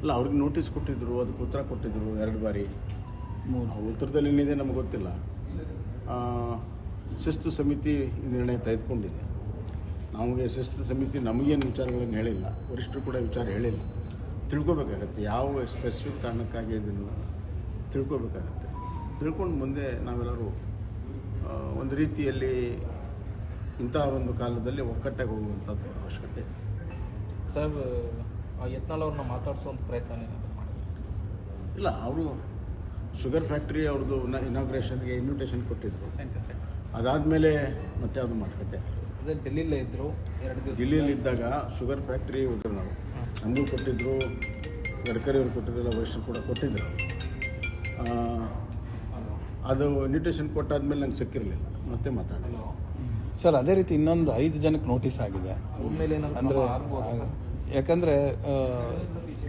ಅಲ್ಲ, ಅವ್ರಿಗೆ ನೋಟಿಸ್ ಕೊಟ್ಟಿದ್ದರು, ಅದಕ್ಕೆ ಉತ್ತರ ಕೊಟ್ಟಿದ್ದರು 2 ಬಾರಿ. ಉತ್ತರದಲ್ಲಿ ಏನಿದೆ ನಮ್ಗೆ ಗೊತ್ತಿಲ್ಲ. ಶಿಸ್ತು ಸಮಿತಿ ನಿರ್ಣಯ ತೆಗೆದುಕೊಂಡಿದೆ. ನಮಗೆ ಶಿಸ್ತು ಸಮಿತಿ ನಮಗೇನು ವಿಚಾರಗಳನ್ನು ಹೇಳಿಲ್ಲ, ವರಿಷ್ಠರು ಕೂಡ ವಿಚಾರ ಹೇಳಿಲ್ಲ. ತಿಳ್ಕೊಬೇಕಾಗತ್ತೆ ಯಾವ ಸ್ಪೆಸಿಫಿಕ್ ಕಾರಣಕ್ಕಾಗಿ ಇದನ್ನು ತಿಳ್ಕೊಬೇಕಾಗತ್ತೆ. ತಿಳ್ಕೊಂಡು ಮುಂದೆ ನಾವೆಲ್ಲರೂ ಒಂದು ರೀತಿಯಲ್ಲಿ ಇಂಥ ಒಂದು ಕಾಲದಲ್ಲಿ ಒಕ್ಕಟ್ಟಾಗಿ ಹೋಗುವಂಥದ್ದು ಅವಶ್ಯಕತೆ. ಸರ್, ಯತ್ನಾಳ್ ಅವ್ರನ್ನ ಮಾತಾಡಿಸುವಂಥ ಪ್ರಯತ್ನ ಇಲ್ಲ, ಅವರು ಶುಗರ್ ಫ್ಯಾಕ್ಟ್ರಿ ಅವ್ರದ್ದು ಇನಾಗ್ರೇಷನ್ಗೆ ಇನ್ವಿಟೇಷನ್ ಕೊಟ್ಟಿದ್ದರು. ಅದಾದಮೇಲೆ ಮತ್ತೆ ಅದು ಮಾತುಕತೆ. ಅದೇ ಡೆಲ್ಲಿಲೇ ಇದ್ದರು 2 ದಿವಸ. ಡೆಲ್ಲಿಯಲ್ಲಿದ್ದಾಗ ಶುಗರ್ ಫ್ಯಾಕ್ಟ್ರಿ ಹೋದ್ರು ನಾವು, ನಮಗೂ ಕೊಟ್ಟಿದ್ದರು, ಗಡ್ಕರಿ ಅವರು ಕೊಟ್ಟಿದ್ರಲ್ಲ, ವರಿಷ್ಠರು ಕೂಡ ಕೊಟ್ಟಿದ್ದರು. ಅದು ಇನ್ವಿಟೇಷನ್ ಕೊಟ್ಟಾದ್ಮೇಲೆ ನಂಗೆ ಸಿಕ್ಕಿರಲಿಲ್ಲ, ಮತ್ತೆ ಮಾತಾಡಿಲ್ಲ. ಸರ್, ಅದೇ ರೀತಿ ಇನ್ನೊಂದು 5 ಜನಕ್ಕೆ ನೋಟಿಸ್ ಆಗಿದೆ. ಅಂದರೆ ಯಾಕಂದರೆ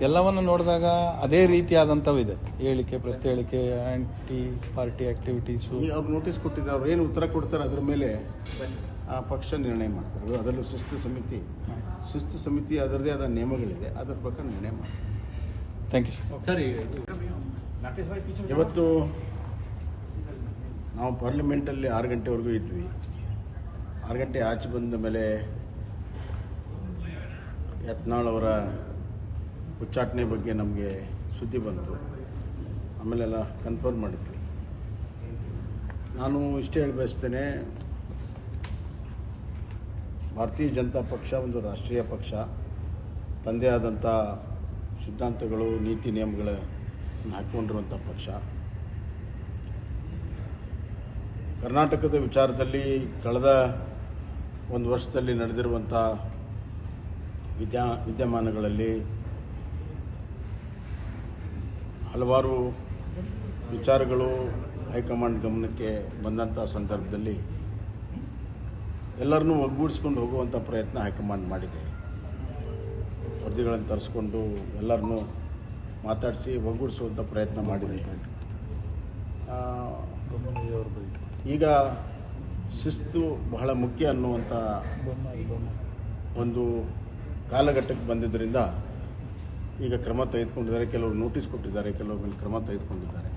ಎಲ್ಲವನ್ನು ನೋಡಿದಾಗ ಅದೇ ರೀತಿಯಾದಂಥವಿದೆ, ಹೇಳಿಕೆ ಪ್ರತಿಹೇಳಿಕೆ, ಆ್ಯಂಟಿ ಪಾರ್ಟಿ ಆ್ಯಕ್ಟಿವಿಟೀಸು. ಅವ್ರು ನೋಟಿಸ್ ಕೊಟ್ಟಿದ್ದಾರೆ, ಅವ್ರು ಏನು ಉತ್ತರ ಕೊಡ್ತಾರೆ ಅದ್ರ ಮೇಲೆ ಆ ಪಕ್ಷ ನಿರ್ಣಯ ಮಾಡ್ತಾರೆ. ಅದರಲ್ಲೂ ಶಿಸ್ತು ಸಮಿತಿ ಅದರದೇ ಆದ ನಿಯಮಗಳಿದೆ, ಅದರ ಪ್ರಕಾರ ನಿರ್ಣಯ ಮಾಡ್ತಾರೆ. Thank you sir. ಇವತ್ತು ನಾವು ಪಾರ್ಲಿಮೆಂಟಲ್ಲಿ 6 ಗಂಟೆವರೆಗೂ ಇದ್ವಿ. 6 ಗಂಟೆ ಆಚೆ ಬಂದ ಮೇಲೆ ಯತ್ನಾಳ್ ಅವರ ಉಚ್ಚಾಟನೆ ಬಗ್ಗೆ ನಮಗೆ ಸುದ್ದಿ ಬಂತು. ಆಮೇಲೆಲ್ಲ ಕನ್ಫರ್ಮ್ ಮಾಡಿದ್ವಿ. ನಾನು ಇಷ್ಟೇ ಹೇಳಿ ಬಯಸ್ತೇನೆ, ಭಾರತೀಯ ಜನತಾ ಪಕ್ಷ ಒಂದು ರಾಷ್ಟ್ರೀಯ ಪಕ್ಷ, ತಂದೆ ಆದಂಥ ಸಿದ್ಧಾಂತಗಳು, ನೀತಿ ನಿಯಮಗಳನ್ನು ಹಾಕ್ಕೊಂಡಿರುವಂಥ ಪಕ್ಷ. ಕರ್ನಾಟಕದ ವಿಚಾರದಲ್ಲಿ ಕಳೆದ 1 ವರ್ಷದಲ್ಲಿ ನಡೆದಿರುವಂಥ ವಿದ್ಯಮಾನಗಳಲ್ಲಿ ಹಲವಾರು ವಿಚಾರಗಳು ಹೈಕಮಾಂಡ್ ಗಮನಕ್ಕೆ ಬಂದಂಥ ಸಂದರ್ಭದಲ್ಲಿ ಎಲ್ಲರನ್ನೂ ಒಗ್ಗೂಡಿಸ್ಕೊಂಡು ಹೋಗುವಂಥ ಪ್ರಯತ್ನ ಹೈಕಮಾಂಡ್ ಮಾಡಿದೆ. ವರದಿಗಳನ್ನು ತರಿಸ್ಕೊಂಡು ಎಲ್ಲರನ್ನೂ ಮಾತಾಡಿಸಿ ಒಗ್ಗೂಡಿಸುವಂಥ ಪ್ರಯತ್ನ ಮಾಡಿದೆ. ಈಗ ಶಿಸ್ತು ಬಹಳ ಮುಖ್ಯ ಅನ್ನುವಂಥ ಒಂದು ಕಾಲಘಟ್ಟಕ್ಕೆ ಬಂದಿದ್ದರಿಂದ ಈಗ ಕ್ರಮ ತೆಗೆದುಕೊಂಡಿದ್ದಾರೆ. ಕೆಲವರು ನೋಟಿಸ್ ಕೊಟ್ಟಿದ್ದಾರೆ, ಕೆಲವ್ರ ಮೇಲೆ ಕ್ರಮ ತೆಗೆದುಕೊಂಡಿದ್ದಾರೆ.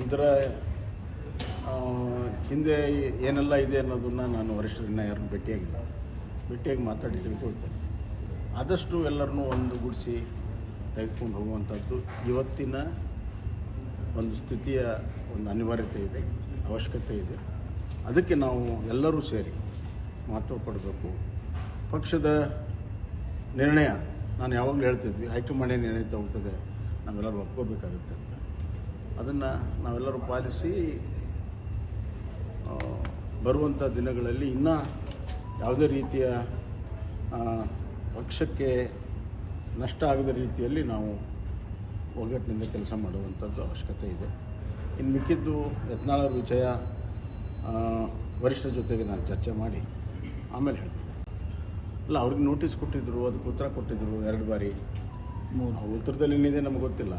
ಇದರ ಹಿಂದೆ ಏನೆಲ್ಲ ಇದೆ ಅನ್ನೋದನ್ನು ನಾನು ವರಿಷ್ಠರನ್ನ ಯಾರನ್ನು ಭೇಟಿಯಾಗಿ ಮಾತಾಡಿ ತಿಳ್ಕೊಳ್ತೇನೆ. ಆದಷ್ಟು ಎಲ್ಲರನ್ನೂ ಒಂದುಗೂಡಿಸಿ ತೆಗೆದುಕೊಂಡು ಹೋಗುವಂಥದ್ದು ಇವತ್ತಿನ ಒಂದು ಸ್ಥಿತಿಯ ಒಂದು ಅನಿವಾರ್ಯತೆ ಇದೆ, ಅವಶ್ಯಕತೆ ಇದೆ. ಅದಕ್ಕೆ ನಾವು ಎಲ್ಲರೂ ಸೇರಿ ಮಹತ್ವ ಕೊಡಬೇಕು. ಪಕ್ಷದ ನಿರ್ಣಯ, ನಾನು ಯಾವಾಗಲೂ ಹೇಳ್ತಿದ್ವಿ, ಹೈಕಮಾಂಡ್ ನಿರ್ಣಯ ತಗೋತದೆ, ನಾವೆಲ್ಲರೂ ಒಪ್ಕೋಬೇಕಾಗುತ್ತೆ ಅಂತ. ಅದನ್ನು ನಾವೆಲ್ಲರೂ ಪಾಲಿಸಿ ಬರುವಂಥ ದಿನಗಳಲ್ಲಿ ಇನ್ನೂ ಯಾವುದೇ ರೀತಿಯ ಪಕ್ಷಕ್ಕೆ ನಷ್ಟ ಆಗದ ರೀತಿಯಲ್ಲಿ ನಾವು ಒಗ್ಗಟ್ಟಿನಿಂದ ಕೆಲಸ ಮಾಡುವಂಥದ್ದು ಅವಶ್ಯಕತೆ ಇದೆ. ಇನ್ನು ಮಿಕ್ಕಿದ್ದು ಯತ್ನಾಳ್ ಅವ್ರ ವಿಷಯ ವರಿಷ್ಠರ ಜೊತೆಗೆ ನಾನು ಚರ್ಚೆ ಮಾಡಿ ಆಮೇಲೆ ಹೇಳ್ತೀನಿ. ಅಲ್ಲ, ಅವ್ರಿಗೆ ನೋಟಿಸ್ ಕೊಟ್ಟಿದ್ದರು, ಅದಕ್ಕೆ ಉತ್ತರ ಕೊಟ್ಟಿದ್ದರು 2 ಬಾರಿ. ಉತ್ತರದಲ್ಲಿ ಏನಿದೆ ನಮ್ಗೆ ಗೊತ್ತಿಲ್ಲ.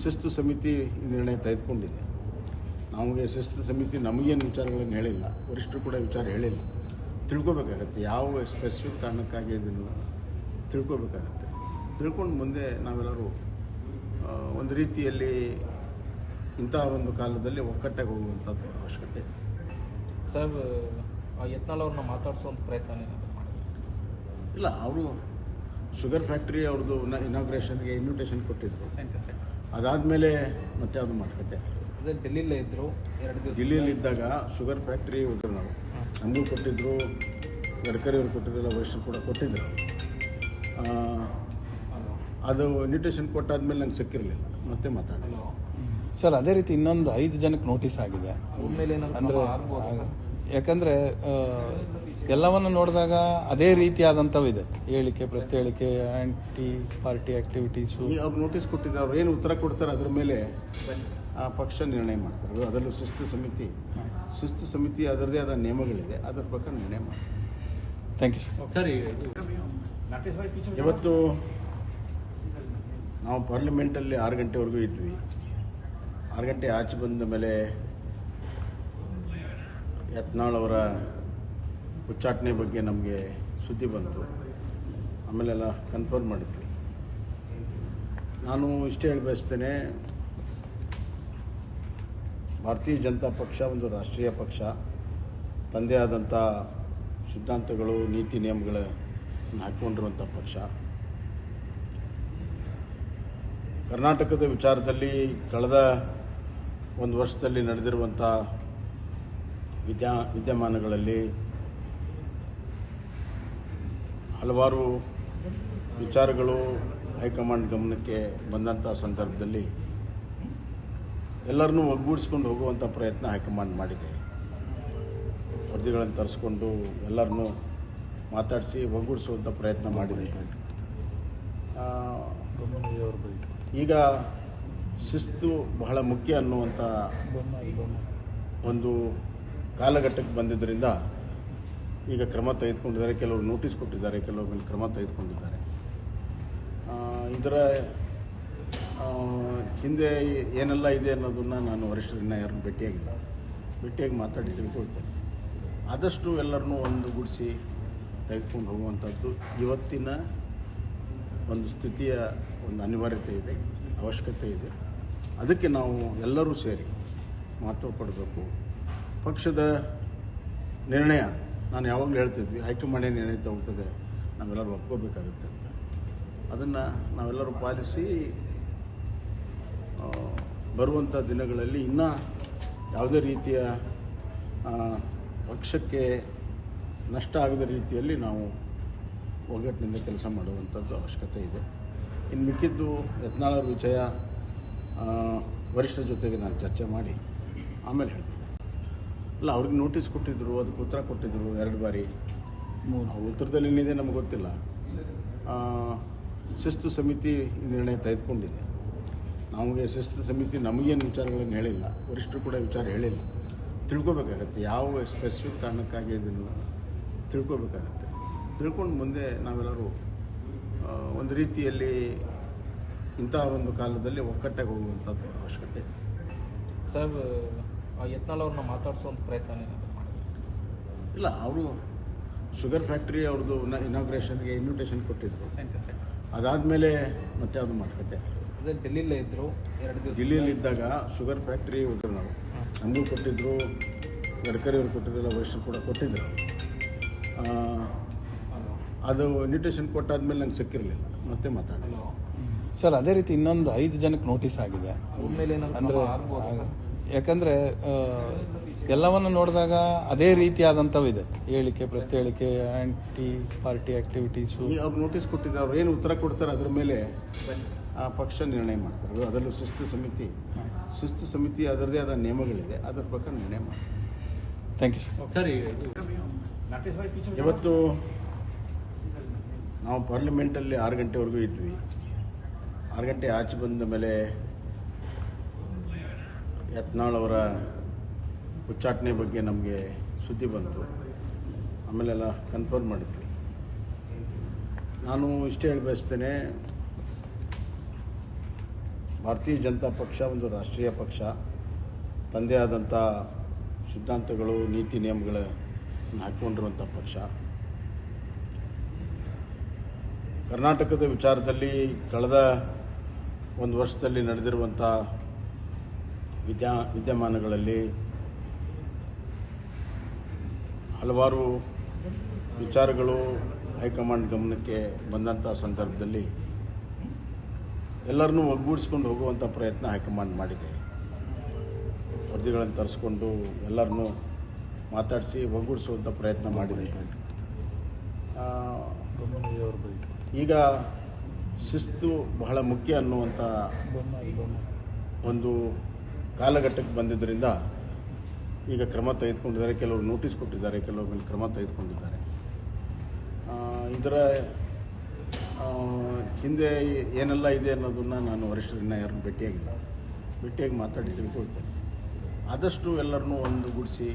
ಶಿಸ್ತು ಸಮಿತಿ ನಿರ್ಣಯ ತೆಗೆದುಕೊಂಡಿದೆ. ನಮಗೆ ಶಿಸ್ತು ಸಮಿತಿ ನಮಗೇನು ವಿಚಾರಗಳನ್ನು ಹೇಳಿಲ್ಲ, ವರಿಷ್ಠರು ಕೂಡ ವಿಚಾರ ಹೇಳಿಲ್ಲ. ತಿಳ್ಕೊಬೇಕಾಗತ್ತೆ ಯಾವ ಸ್ಪೆಸಿಫಿಕ್ ಕಾರಣಕ್ಕಾಗಿ ಇದನ್ನು ತಿಳ್ಕೊಬೇಕಾಗತ್ತೆ. ತಿಳ್ಕೊಂಡು ಮುಂದೆ ನಾವೆಲ್ಲರೂ ಒಂದು ರೀತಿಯಲ್ಲಿ ಇಂಥ ಒಂದು ಕಾಲದಲ್ಲಿ ಒಕ್ಕಟ್ಟಾಗಿ ಹೋಗುವಂಥದ್ದು ಅವಶ್ಯಕತೆ. ಸರ್, ಯತ್ನಾಳ್ ಅವ್ರನ್ನ ಮಾತಾಡಿಸುವಂಥ ಪ್ರಯತ್ನ ಇಲ್ಲ, ಅವರು ಶುಗರ್ ಫ್ಯಾಕ್ಟ್ರಿ ಅವ್ರದ್ದು ಇನಾಗ್ರೇಷನ್ಗೆ ಇನ್ವಿಟೇಷನ್ ಕೊಟ್ಟಿದ್ದರು. ಅದಾದಮೇಲೆ ಮತ್ತೆ ಅದು ಮಾತುಕತೆ. ಅದೇ ಡೆಲ್ಲಿಲೇ ಇದ್ದರು 2 ದಿವಸ. ಡೆಲ್ಲಿಯಲ್ಲಿದ್ದಾಗ ಶುಗರ್ ಫ್ಯಾಕ್ಟ್ರಿ ಹೋದ್ರು ನಾವು, ನಮಗೂ ಕೊಟ್ಟಿದ್ದರು, ಗಡ್ಕರಿ ಅವರು ಕೊಟ್ಟಿದ್ರಲ್ಲ, ವರಿಷ್ಠರು ಕೂಡ ಕೊಟ್ಟಿದ್ದರು. ಅದು ಇನ್ವಿಟೇಷನ್ ಕೊಟ್ಟಾದ್ಮೇಲೆ ನಂಗೆ ಸಿಕ್ಕಿರಲಿಲ್ಲ, ಮತ್ತೆ ಮಾತಾಡಿಲ್ಲ. ಸರ್, ಅದೇ ರೀತಿ ಇನ್ನೊಂದು 5 ಜನಕ್ಕೆ ನೋಟಿಸ್ ಆಗಿದೆ. ಅಂದರೆ ಯಾಕಂದರೆ ಎಲ್ಲವನ್ನು ನೋಡಿದಾಗ ಅದೇ ರೀತಿಯಾದಂಥವಿದೆ, ಹೇಳಿಕೆ ಪ್ರತಿಹೇಳಿಕೆ, ಆ್ಯಂಟಿ ಪಾರ್ಟಿ ಆ್ಯಕ್ಟಿವಿಟೀಸು. ಅವ್ರು ನೋಟಿಸ್ ಕೊಟ್ಟಿದ್ದಾರೆ, ಅವ್ರು ಏನು ಉತ್ತರ ಕೊಡ್ತಾರೆ ಅದ್ರ ಮೇಲೆ ಆ ಪಕ್ಷ ನಿರ್ಣಯ ಮಾಡ್ತಾರೆ. ಅದರಲ್ಲೂ ಶಿಸ್ತು ಸಮಿತಿ ಅದರದೇ ಆದ ನಿಯಮಗಳಿದೆ, ಅದರ ಪ್ರಕಾರ ನಿರ್ಣಯ ಮಾಡ್ತಾರೆ. Thank you sir. ಇವತ್ತು ನಾವು ಪಾರ್ಲಿಮೆಂಟಲ್ಲಿ 6 ಗಂಟೆವರೆಗೂ ಇದ್ವಿ. 6 ಗಂಟೆ ಆಚೆ ಬಂದ ಮೇಲೆ ಯತ್ನಾಳ್ ಅವರ ಉಚ್ಚಾಟನೆ ಬಗ್ಗೆ ನಮಗೆ ಸುದ್ದಿ ಬಂತು. ಆಮೇಲೆಲ್ಲ ಕನ್ಫರ್ಮ್ ಮಾಡಿದ್ವಿ. ನಾನು ಇಷ್ಟೇ ಹೇಳಿ ಬಯಸ್ತೇನೆ, ಭಾರತೀಯ ಜನತಾ ಪಕ್ಷ ಒಂದು ರಾಷ್ಟ್ರೀಯ ಪಕ್ಷ, ತಂದೆ ಆದಂಥ ಸಿದ್ಧಾಂತಗಳು, ನೀತಿ ನಿಯಮಗಳನ್ನು ಹಾಕ್ಕೊಂಡಿರುವಂಥ ಪಕ್ಷ. ಕರ್ನಾಟಕದ ವಿಚಾರದಲ್ಲಿ ಕಳೆದ ಒಂದು ವರ್ಷದಲ್ಲಿ ನಡೆದಿರುವಂಥ ವಿದ್ಯಮಾನಗಳಲ್ಲಿ ಹಲವಾರು ವಿಚಾರಗಳು ಹೈಕಮಾಂಡ್ ಗಮನಕ್ಕೆ ಬಂದಂಥ ಸಂದರ್ಭದಲ್ಲಿ ಎಲ್ಲರನ್ನೂ ಒಗ್ಗೂಡಿಸ್ಕೊಂಡು ಹೋಗುವಂಥ ಪ್ರಯತ್ನ ಹೈಕಮಾಂಡ್ ಮಾಡಿದೆ. ವರದಿಗಳನ್ನು ತರಿಸ್ಕೊಂಡು ಎಲ್ಲರನ್ನೂ ಮಾತಾಡಿಸಿ ಒಗ್ಗೂಡಿಸುವಂಥ ಪ್ರಯತ್ನ ಮಾಡಿದೆ. ಈಗ ಶಿಸ್ತು ಬಹಳ ಮುಖ್ಯ ಅನ್ನುವಂಥ ಒಂದು ಕಾಲಘಟ್ಟಕ್ಕೆ ಬಂದಿದ್ದರಿಂದ ಈಗ ಕ್ರಮ ತೆಗೆದುಕೊಂಡಿದ್ದಾರೆ. ಕೆಲವರು ನೋಟಿಸ್ ಕೊಟ್ಟಿದ್ದಾರೆ, ಕೆಲವ್ರ ಮೇಲೆ ಕ್ರಮ ತೆಗೆದುಕೊಂಡಿದ್ದಾರೆ. ಇದರ ಹಿಂದೆ ಏನೆಲ್ಲ ಇದೆ ಅನ್ನೋದನ್ನು ನಾನು ವರಿಷ್ಠರನ್ನ ಯಾರನ್ನು ಭೇಟಿಯಾಗಿ ಮಾತಾಡಿ ತಿಳ್ಕೊಳ್ತೇನೆ. ಆದಷ್ಟು ಎಲ್ಲರನ್ನೂ ಒಂದುಗೂಡಿಸಿ ತೆಗೆದುಕೊಂಡು ಹೋಗುವಂಥದ್ದು ಇವತ್ತಿನ ಒಂದು ಸ್ಥಿತಿಯ ಒಂದು ಅನಿವಾರ್ಯತೆ ಇದೆ, ಅವಶ್ಯಕತೆ ಇದೆ. ಅದಕ್ಕೆ ನಾವು ಎಲ್ಲರೂ ಸೇರಿ ಮಹತ್ವ ಕೊಡಬೇಕು. ಪಕ್ಷದ ನಿರ್ಣಯ ನಾನು ಯಾವಾಗಲೂ ಹೇಳ್ತಿದ್ವಿ, ಹೈಕಮಾಂಡ್ ನಿರ್ಣಯ ತಗೋತದೆ, ನಾವೆಲ್ಲರೂ ಒಪ್ಕೋಬೇಕಾಗುತ್ತೆ ಅಂತ. ಅದನ್ನು ನಾವೆಲ್ಲರೂ ಪಾಲಿಸಿ ಬರುವಂಥ ದಿನಗಳಲ್ಲಿ ಇನ್ನೂ ಯಾವುದೇ ರೀತಿಯ ಪಕ್ಷಕ್ಕೆ ನಷ್ಟ ಆಗದ ರೀತಿಯಲ್ಲಿ ನಾವು ಒಗ್ಗಟ್ಟಿನಿಂದ ಕೆಲಸ ಮಾಡುವಂಥದ್ದು ಅವಶ್ಯಕತೆ ಇದೆ. ಇನ್ನು ಮಿಕ್ಕಿದ್ದು ಯತ್ನಾಳ್ ವಿಷಯ ವರಿಷ್ಠರ ಜೊತೆಗೆ ನಾನು ಚರ್ಚೆ ಮಾಡಿ ಆಮೇಲೆ ಹೇಳ್ತೀನಿ. ಅಲ್ಲ, ಅವ್ರಿಗೆ ನೋಟಿಸ್ ಕೊಟ್ಟಿದ್ದರು, ಅದಕ್ಕೆ ಉತ್ತರ ಕೊಟ್ಟಿದ್ದರು 2 ಬಾರಿ. ಉತ್ತರದಲ್ಲಿ ಏನಿದೆ ನಮ್ಗೆ ಗೊತ್ತಿಲ್ಲ. ಶಿಸ್ತು ಸಮಿತಿ ನಿರ್ಣಯ ತೆಗೆದುಕೊಂಡಿದೆ. ನಮಗೆ ಶಿಸ್ತು ಸಮಿತಿ ನಮಗೇನು ವಿಚಾರಗಳನ್ನು ಹೇಳಿಲ್ಲ, ವರಿಷ್ಠರು ಕೂಡ ವಿಚಾರ ಹೇಳಿಲ್ಲ. ತಿಳ್ಕೊಬೇಕಾಗತ್ತೆ ಯಾವ ಸ್ಪೆಸಿಫಿಕ್ ಕಾರಣಕ್ಕಾಗಿ ಇದನ್ನು ತಿಳ್ಕೊಬೇಕಾಗತ್ತೆ. ತಿಳ್ಕೊಂಡು ಮುಂದೆ ನಾವೆಲ್ಲರೂ ಒಂದು ರೀತಿಯಲ್ಲಿ ಇಂಥ ಒಂದು ಕಾಲದಲ್ಲಿ ಒಕ್ಕಟ್ಟಾಗಿ ಹೋಗುವಂಥದ್ದು ಅವಶ್ಯಕತೆ. ಸರ್, ಯತ್ನಾಳ್ ಅವ್ರನ್ನ ಮಾತಾಡಿಸುವಂಥ ಪ್ರಯತ್ನ ಏನಾದರೂ ಮಾಡಿದ್ರು? ಇಲ್ಲ, ಅವರು ಶುಗರ್ ಫ್ಯಾಕ್ಟ್ರಿ ಅವ್ರದ್ದು ಇನಾಗ್ರೇಷನ್ಗೆ ಇನ್ವಿಟೇಷನ್ ಕೊಟ್ಟಿದ್ದರು. ಅದಾದಮೇಲೆ ಮತ್ತೆ ಅದು ಮಾತುಕತೆ. ಅದೇ ಡೆಲ್ಲಿಲೇ ಇದ್ದರು 2 ದಿವಸ. ದಿಲ್ಲಿಯಲ್ಲಿದ್ದಾಗ ಶುಗರ್ ಫ್ಯಾಕ್ಟ್ರಿ ಹೋದ್ರು ನಾವು, ನಮಗೂ ಕೊಟ್ಟಿದ್ದರು, ಗಡ್ಕರಿ ಅವರು ಕೊಟ್ಟಿದ್ರಲ್ಲ, ವರಿಷ್ಠರು ಕೂಡ ಕೊಟ್ಟಿದ್ದರು. ಅದು ಇನ್ವಿಟೇಷನ್ ಕೊಟ್ಟಾದ್ಮೇಲೆ ನಂಗೆ ಸಿಕ್ಕಿರಲಿಲ್ಲ, ಮತ್ತೆ ಮಾತಾಡಿಲ್ಲ. ಸರ್, ಅದೇ ರೀತಿ ಇನ್ನೊಂದು 5 ಜನಕ್ಕೆ ನೋಟಿಸ್ ಆಗಿದೆ. ಅವ್ರ ಮೇಲೆ ಅಂದರೆ ಯಾಕಂದರೆ ಎಲ್ಲವನ್ನು ನೋಡಿದಾಗ ಅದೇ ರೀತಿಯಾದಂಥವಿದೆ, ಹೇಳಿಕೆ ಪ್ರತ್ಯೇಳಿಕೆ, ಆ್ಯಂಟಿ ಪಾರ್ಟಿ ಆ್ಯಕ್ಟಿವಿಟೀಸು. ಈಗ ಅವ್ರು ನೋಟಿಸ್ ಕೊಟ್ಟಿದ್ದಾರೆ, ಅವ್ರು ಏನು ಉತ್ತರ ಕೊಡ್ತಾರೆ ಅದ್ರ ಮೇಲೆ ಆ ಪಕ್ಷ ನಿರ್ಣಯ ಮಾಡ್ತಾರೆ. ಅದರಲ್ಲೂ ಶಿಸ್ತು ಸಮಿತಿ ಅದರದೇ ಆದ ನಿಯಮಗಳಿದೆ, ಅದರ ಪ್ರಕಾರ ನಿರ್ಣಯ ಮಾಡ್ತಾರೆ. Thank you sir. ಇವತ್ತು ನಾವು ಪಾರ್ಲಿಮೆಂಟಲ್ಲಿ 6 ಗಂಟೆವರೆಗೂ ಇದ್ವಿ. 6 ಗಂಟೆ ಆಚೆ ಬಂದ ಮೇಲೆ ಯತ್ನಾಳ್ ಅವರ ಉಚ್ಚಾಟನೆ ಬಗ್ಗೆ ನಮಗೆ ಸುದ್ದಿ ಬಂತು. ಆಮೇಲೆಲ್ಲ ಕನ್ಫರ್ಮ್ ಮಾಡಿದ್ವಿ. ನಾನು ಇಷ್ಟೇ ಹೇಳಿ ಬಯಸ್ತೇನೆ, ಭಾರತೀಯ ಜನತಾ ಪಕ್ಷ ಒಂದು ರಾಷ್ಟ್ರೀಯ ಪಕ್ಷ, ತಂದೆ ಆದಂಥ ಸಿದ್ಧಾಂತಗಳು, ನೀತಿ ನಿಯಮಗಳನ್ನು ಹಾಕ್ಕೊಂಡಿರುವಂಥ ಪಕ್ಷ. ಕರ್ನಾಟಕದ ವಿಚಾರದಲ್ಲಿ ಕಳೆದ ಒಂದು ವರ್ಷದಲ್ಲಿ ನಡೆದಿರುವಂಥ ವಿದ್ಯಮಾನಗಳಲ್ಲಿ ಹಲವಾರು ವಿಚಾರಗಳು ಹೈಕಮಾಂಡ್ ಗಮನಕ್ಕೆ ಬಂದಂಥ ಸಂದರ್ಭದಲ್ಲಿ ಎಲ್ಲರನ್ನೂ ಒಗ್ಗೂಡಿಸ್ಕೊಂಡು ಹೋಗುವಂಥ ಪ್ರಯತ್ನ ಹೈಕಮಾಂಡ್ ಮಾಡಿದೆ. ವರದಿಗಳನ್ನು ತರಿಸ್ಕೊಂಡು ಎಲ್ಲರನ್ನೂ ಮಾತಾಡಿಸಿ ಒಗ್ಗೂಡಿಸುವಂಥ ಪ್ರಯತ್ನ ಮಾಡಿದೆ. ಈಗ ಶಿಸ್ತು ಬಹಳ ಮುಖ್ಯ ಅನ್ನುವಂಥ ಒಂದು ಕಾಲಘಟ್ಟಕ್ಕೆ ಬಂದಿದ್ದರಿಂದ ಈಗ ಕ್ರಮ ತೆಗೆದುಕೊಂಡಿದ್ದಾರೆ. ಕೆಲವರು ನೋಟಿಸ್ ಕೊಟ್ಟಿದ್ದಾರೆ, ಕೆಲವ್ರ ಮೇಲೆ ಕ್ರಮ ತೆಗೆದುಕೊಂಡಿದ್ದಾರೆ. ಇದರ ಹಿಂದೆ ಏನೆಲ್ಲ ಇದೆ ಅನ್ನೋದನ್ನು ನಾನು ವರಿಷ್ಠರನ್ನ ಯಾರನ್ನು ಭೇಟಿಯಾಗಿ ಮಾತಾಡಿ ತಿಳ್ಕೊಳ್ತೇನೆ. ಆದಷ್ಟು ಎಲ್ಲರನ್ನೂ ಒಂದುಗೂಡಿಸಿ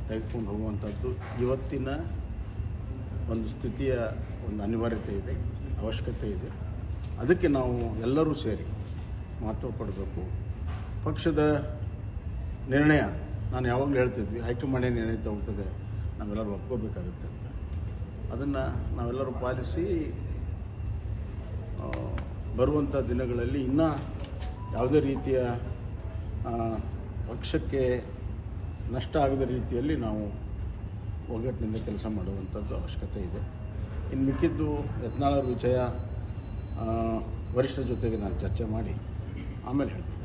ತೆಗೆದುಕೊಂಡು ಹೋಗುವಂಥದ್ದು ಇವತ್ತಿನ ಒಂದು ಸ್ಥಿತಿಯ ಒಂದು ಅನಿವಾರ್ಯತೆ ಇದೆ, ಅವಶ್ಯಕತೆ ಇದೆ. ಅದಕ್ಕೆ ನಾವು ಎಲ್ಲರೂ ಸೇರಿ ಮಹತ್ವ ಕೊಡಬೇಕು. ಪಕ್ಷದ ನಿರ್ಣಯ ನಾನು ಯಾವಾಗಲೂ ಹೇಳ್ತಿದ್ವಿ, ಹೈಕಮಾಂಡ್ ನಿರ್ಣಯ ತಗೋತದೆ, ನಾವೆಲ್ಲರೂ ಒಪ್ಕೋಬೇಕಾಗುತ್ತೆ ಅಂತ. ಅದನ್ನು ನಾವೆಲ್ಲರೂ ಪಾಲಿಸಿ ಬರುವಂಥ ದಿನಗಳಲ್ಲಿ ಇನ್ನೂ ಯಾವುದೇ ರೀತಿಯ ಪಕ್ಷಕ್ಕೆ ನಷ್ಟ ಆಗದ ರೀತಿಯಲ್ಲಿ ನಾವು ಒಗ್ಗಟ್ಟಿನಿಂದ ಕೆಲಸ ಮಾಡುವಂಥದ್ದು ಅವಶ್ಯಕತೆ ಇದೆ. ಇನ್ನು ಮಿಕ್ಕಿದ್ದು ಯತ್ನಾಳ್ ವಿಷಯ ವರಿಷ್ಠರ ಜೊತೆಗೆ ನಾನು ಚರ್ಚೆ ಮಾಡಿ ಆಮೇಲೆ ಹೇಳ್ತೀನಿ.